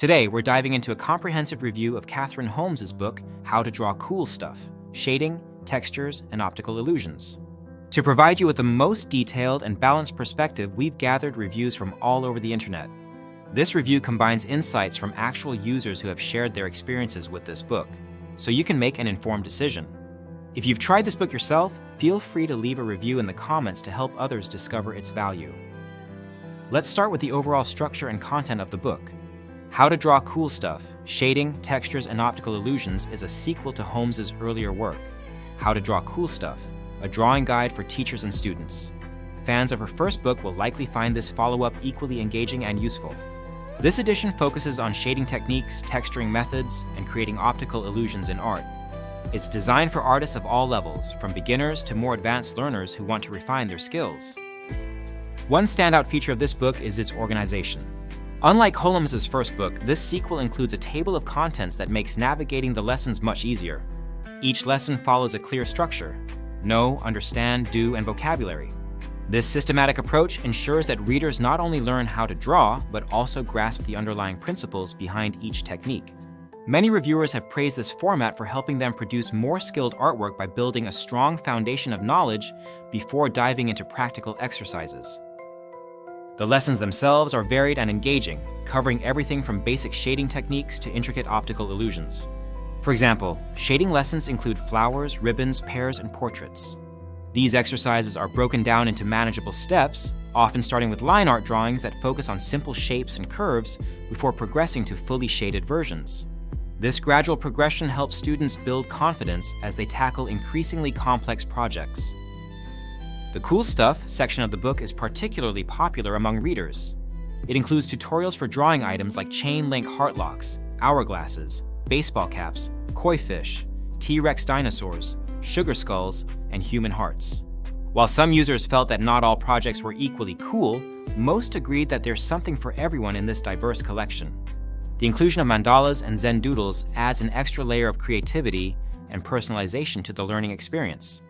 Today, we're diving into a comprehensive review of Katherine Holmes' book, How to Draw Cool Stuff: Shading, Textures, and Optical Illusions. To provide you with the most detailed and balanced perspective, we've gathered reviews from all over the internet. This review combines insights from actual users who have shared their experiences with this book, so you can make an informed decision. If you've tried this book yourself, feel free to leave a review in the comments to help others discover its value. Let's start with the overall structure and content of the book. How to Draw Cool Stuff: Shading, Textures, and Optical Illusions is a sequel to Holmes' earlier work, How to Draw Cool Stuff, a drawing guide for teachers and students. Fans of her first book will likely find this follow-up equally engaging and useful. This edition focuses on shading techniques, texturing methods, and creating optical illusions in art. It's designed for artists of all levels, from beginners to more advanced learners who want to refine their skills. One standout feature of this book is its organization. Unlike Holmes' first book, this sequel includes a table of contents that makes navigating the lessons much easier. Each lesson follows a clear structure: know, understand, do, and vocabulary. This systematic approach ensures that readers not only learn how to draw, but also grasp the underlying principles behind each technique. Many reviewers have praised this format for helping them produce more skilled artwork by building a strong foundation of knowledge before diving into practical exercises. The lessons themselves are varied and engaging, covering everything from basic shading techniques to intricate optical illusions. For example, shading lessons include flowers, ribbons, pears, and portraits. These exercises are broken down into manageable steps, often starting with line art drawings that focus on simple shapes and curves before progressing to fully shaded versions. This gradual progression helps students build confidence as they tackle increasingly complex projects. The Cool Stuff section of the book is particularly popular among readers. It includes tutorials for drawing items like chain link heart locks, hourglasses, baseball caps, koi fish, T-Rex dinosaurs, sugar skulls, and human hearts. While some users felt that not all projects were equally cool, most agreed that there's something for everyone in this diverse collection. The inclusion of mandalas and Zen doodles adds an extra layer of creativity and personalization to the learning experience.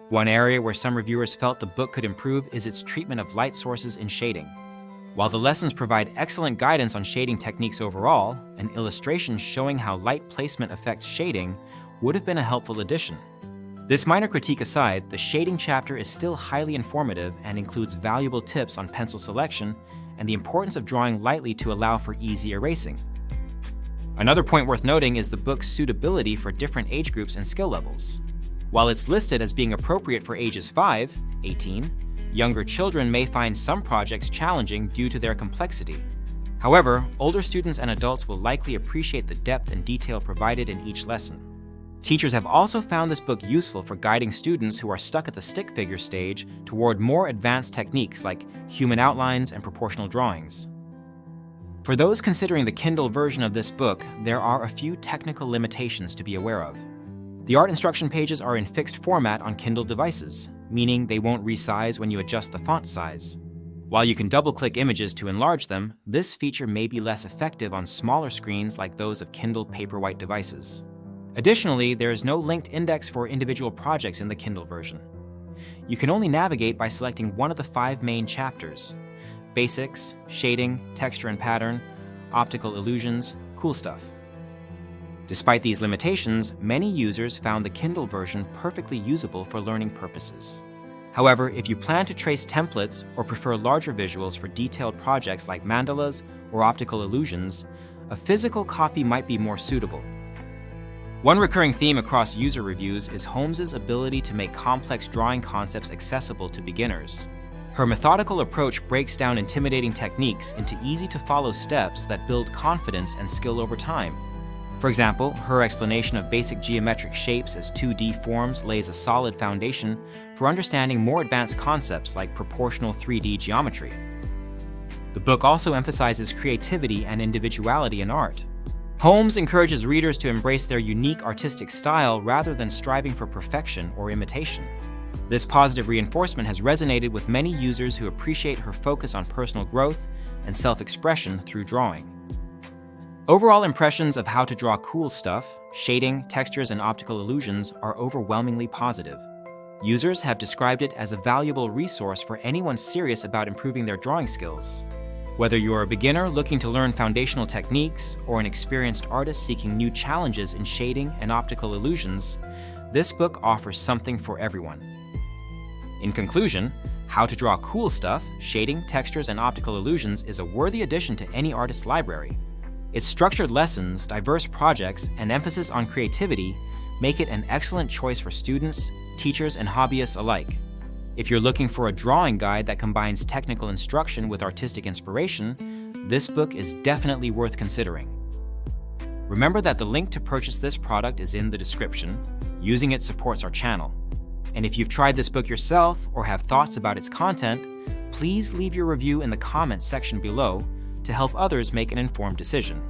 One area where some reviewers felt the book could improve is its treatment of light sources in shading. While the lessons provide excellent guidance on shading techniques overall, an illustration showing how light placement affects shading would have been a helpful addition. This minor critique aside, the shading chapter is still highly informative and includes valuable tips on pencil selection and the importance of drawing lightly to allow for easy erasing. Another point worth noting is the book's suitability for different age groups and skill levels. While it's listed as being appropriate for ages 5, 18, younger children may find some projects challenging due to their complexity. However, older students and adults will likely appreciate the depth and detail provided in each lesson. Teachers have also found this book useful for guiding students who are stuck at the stick figure stage toward more advanced techniques like human outlines and proportional drawings. For those considering the Kindle version of this book, there are a few technical limitations to be aware of. The art instruction pages are in fixed format on Kindle devices, meaning they won't resize when you adjust the font size. While you can double-click images to enlarge them, this feature may be less effective on smaller screens like those of Kindle Paperwhite devices. Additionally, there is no linked index for individual projects in the Kindle version. You can only navigate by selecting one of the 5 main chapters: Basics, Shading, Texture and Pattern, Optical Illusions, Cool Stuff. Despite these limitations, many users found the Kindle version perfectly usable for learning purposes. However, if you plan to trace templates or prefer larger visuals for detailed projects like mandalas or optical illusions, a physical copy might be more suitable. One recurring theme across user reviews is Holmes' ability to make complex drawing concepts accessible to beginners. Her methodical approach breaks down intimidating techniques into easy-to-follow steps that build confidence and skill over time. For example, her explanation of basic geometric shapes as 2D forms lays a solid foundation for understanding more advanced concepts like proportional 3D geometry. The book also emphasizes creativity and individuality in art. Holmes encourages readers to embrace their unique artistic style rather than striving for perfection or imitation. This positive reinforcement has resonated with many users who appreciate her focus on personal growth and self-expression through drawing. Overall impressions of How to Draw Cool Stuff: Shading, Textures, and Optical Illusions are overwhelmingly positive. Users have described it as a valuable resource for anyone serious about improving their drawing skills. Whether you're a beginner looking to learn foundational techniques or an experienced artist seeking new challenges in shading and optical illusions, this book offers something for everyone. In conclusion, How to Draw Cool Stuff, Shading, Textures, and Optical Illusions is a worthy addition to any artist's library. Its structured lessons, diverse projects, and emphasis on creativity make it an excellent choice for students, teachers, and hobbyists alike. If you're looking for a drawing guide that combines technical instruction with artistic inspiration, this book is definitely worth considering. Remember that the link to purchase this product is in the description. Using it supports our channel. And if you've tried this book yourself or have thoughts about its content, please leave your review in the comments section below to help others make an informed decision.